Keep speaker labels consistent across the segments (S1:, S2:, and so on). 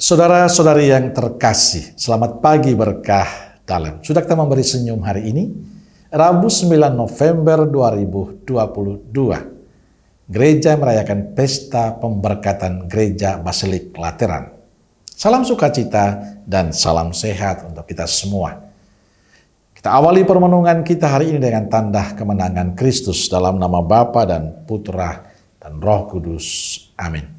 S1: Saudara-saudari yang terkasih, selamat pagi berkah dalam. Sudah kita memberi senyum hari ini, Rabu 9 November 2022. Gereja merayakan pesta pemberkatan Gereja Basilik Lateran. Salam sukacita dan salam sehat untuk kita semua. Kita awali permenungan kita hari ini dengan tanda kemenangan Kristus dalam nama Bapa dan Putra dan Roh Kudus. Amin.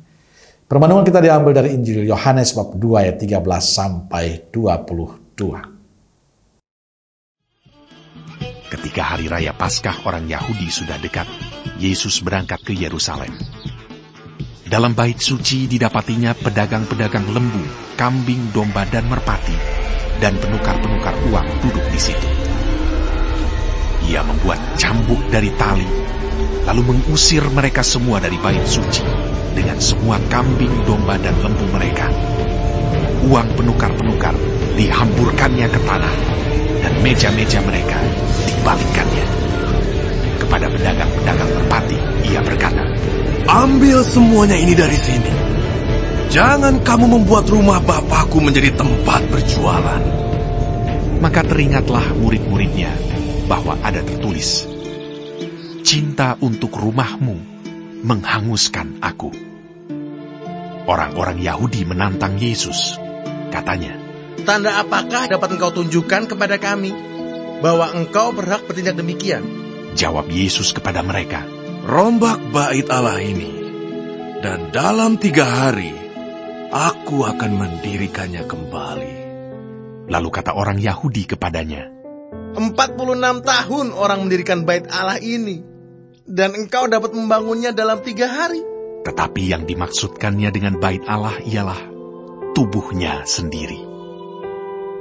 S1: Permenungan kita diambil dari Injil Yohanes bab 2 ayat 13 sampai 22.
S2: Ketika hari raya Paskah orang Yahudi sudah dekat, Yesus berangkat ke Yerusalem. Dalam bait suci didapatinya pedagang-pedagang lembu, kambing, domba, dan merpati, dan penukar-penukar uang duduk di situ. Ia membuat cambuk dari tali, lalu mengusir mereka semua dari bait suci, dengan semua kambing, domba, dan lembu mereka. Uang penukar-penukar dihamburkannya ke tanah, dan meja-meja mereka dibalikkannya. Kepada pedagang-pedagang merpati, ia berkata,
S3: "Ambil semuanya ini dari sini. Jangan kamu membuat rumah Bapakku menjadi tempat berjualan."
S2: Maka teringatlah murid-muridnya bahwa ada tertulis, "Cinta untuk rumahmu menghanguskan aku." Orang-orang Yahudi menantang Yesus. Katanya,
S4: "Tanda apakah dapat engkau tunjukkan kepada kami bahwa engkau berhak bertindak demikian?"
S2: Jawab Yesus kepada mereka,
S3: "Rombak bait Allah ini, dan dalam 3 hari aku akan mendirikannya kembali."
S2: Lalu kata orang Yahudi kepadanya,
S4: 46 tahun orang mendirikan bait Allah ini, dan engkau dapat membangunnya dalam 3 hari.
S2: Tetapi yang dimaksudkannya dengan bait Allah ialah tubuhnya sendiri.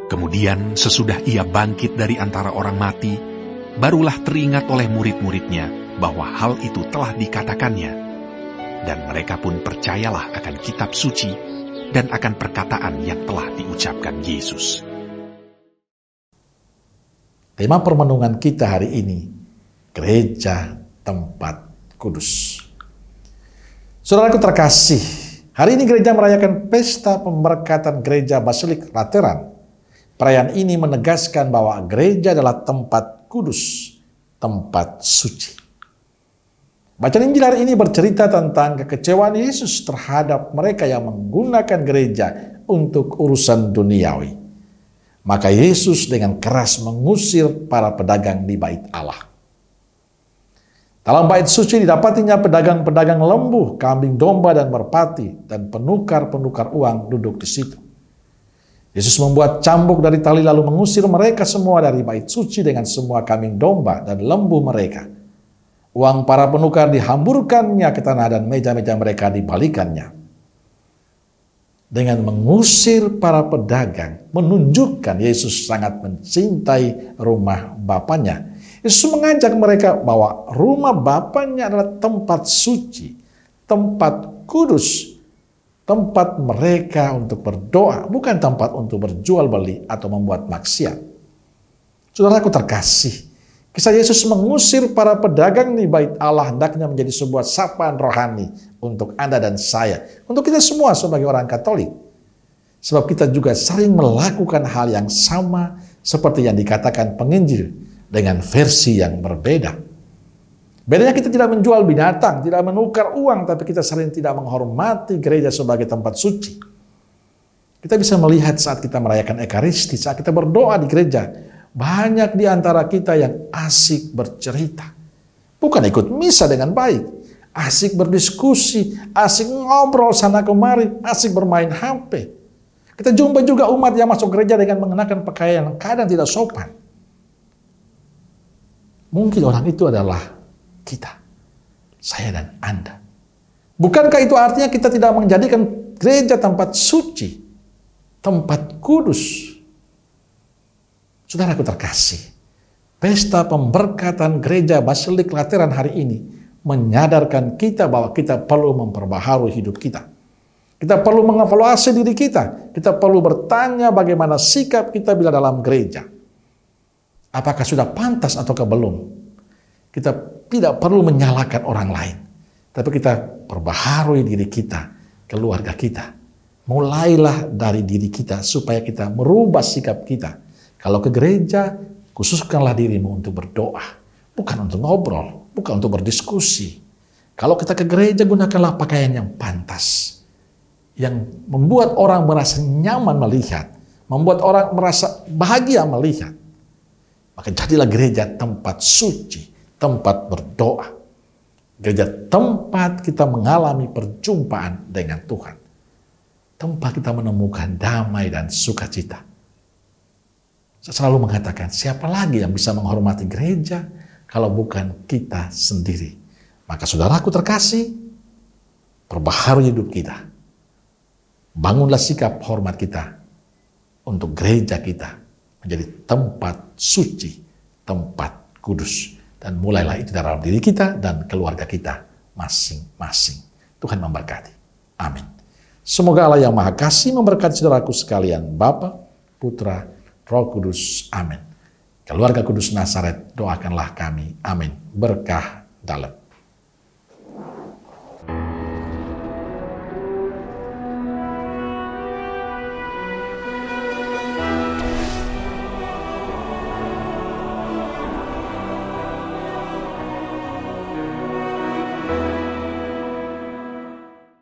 S2: Kemudian sesudah ia bangkit dari antara orang mati, barulah teringat oleh murid-muridnya bahwa hal itu telah dikatakannya. Dan mereka pun percayalah akan kitab suci dan akan perkataan yang telah diucapkan Yesus.
S1: Tema permenungan kita hari ini, Gereja Tempat Kudus. Saudaraku terkasih, hari ini gereja merayakan pesta pemberkatan Gereja Basilik Lateran. Perayaan ini menegaskan bahwa gereja adalah tempat kudus, tempat suci. Bacaan Injil hari ini bercerita tentang kekecewaan Yesus terhadap mereka yang menggunakan gereja untuk urusan duniawi. Maka Yesus dengan keras mengusir para pedagang di bait Allah. Dalam bait suci didapatinya pedagang-pedagang lembu, kambing, domba, dan merpati, dan penukar-penukar uang duduk di situ. Yesus membuat cambuk dari tali lalu mengusir mereka semua dari bait suci dengan semua kambing, domba, dan lembu mereka. Uang para penukar dihamburkannya ke tanah dan meja-meja mereka dibalikannya. Dengan mengusir para pedagang, menunjukkan Yesus sangat mencintai rumah Bapaknya. Yesus mengajak mereka bahwa rumah Bapaknya adalah tempat suci, tempat kudus, tempat mereka untuk berdoa, bukan tempat untuk berjual beli atau membuat maksiat. Saudaraku terkasih, kisah Yesus mengusir para pedagang di bait Allah hendaknya menjadi sebuah sapaan rohani untuk Anda dan saya, untuk kita semua sebagai orang Katolik. Sebab kita juga sering melakukan hal yang sama seperti yang dikatakan penginjil dengan versi yang berbeda. Bedanya kita tidak menjual binatang, tidak menukar uang, tapi kita sering tidak menghormati gereja sebagai tempat suci. Kita bisa melihat saat kita merayakan Ekaristi, saat kita berdoa di gereja, banyak di antara kita yang asik bercerita. Bukan ikut misa dengan baik, asik berdiskusi, asik ngobrol sana kemari, asik bermain HP. Kita jumpa juga umat yang masuk gereja dengan mengenakan pakaian yang kadang tidak sopan. Mungkin orang itu adalah kita, saya dan Anda. Bukankah itu artinya kita tidak menjadikan gereja tempat suci, tempat kudus? Saudaraku terkasih, pesta pemberkatan Gereja Basilik Lateran hari ini menyadarkan kita bahwa kita perlu memperbaharui hidup kita. Kita perlu mengevaluasi diri kita. Kita perlu bertanya bagaimana sikap kita bila dalam gereja. Apakah sudah pantas atau belum? Kita tidak perlu menyalahkan orang lain. Tapi kita perbaharui diri kita, keluarga kita. Mulailah dari diri kita supaya kita merubah sikap kita. Kalau ke gereja, khususkanlah dirimu untuk berdoa. Bukan untuk ngobrol, bukan untuk berdiskusi. Kalau kita ke gereja, gunakanlah pakaian yang pantas. Yang membuat orang merasa nyaman melihat. Membuat orang merasa bahagia melihat. Maka jadilah gereja tempat suci, tempat berdoa. Gereja tempat kita mengalami perjumpaan dengan Tuhan. Tempat kita menemukan damai dan sukacita. Saya selalu mengatakan, siapa lagi yang bisa menghormati gereja kalau bukan kita sendiri? Maka saudaraku terkasih, perbaharui hidup kita. Bangunlah sikap hormat kita untuk gereja kita menjadi tempat suci, tempat kudus. Dan mulailah itu dalam diri kita dan keluarga kita masing-masing. Tuhan memberkati. Amin. Semoga Allah yang Maha Kasih memberkati saudaraku sekalian, Bapa, Putra, Roh Kudus. Amin. Keluarga Kudus Nazaret, doakanlah kami. Amin. Berkah dalam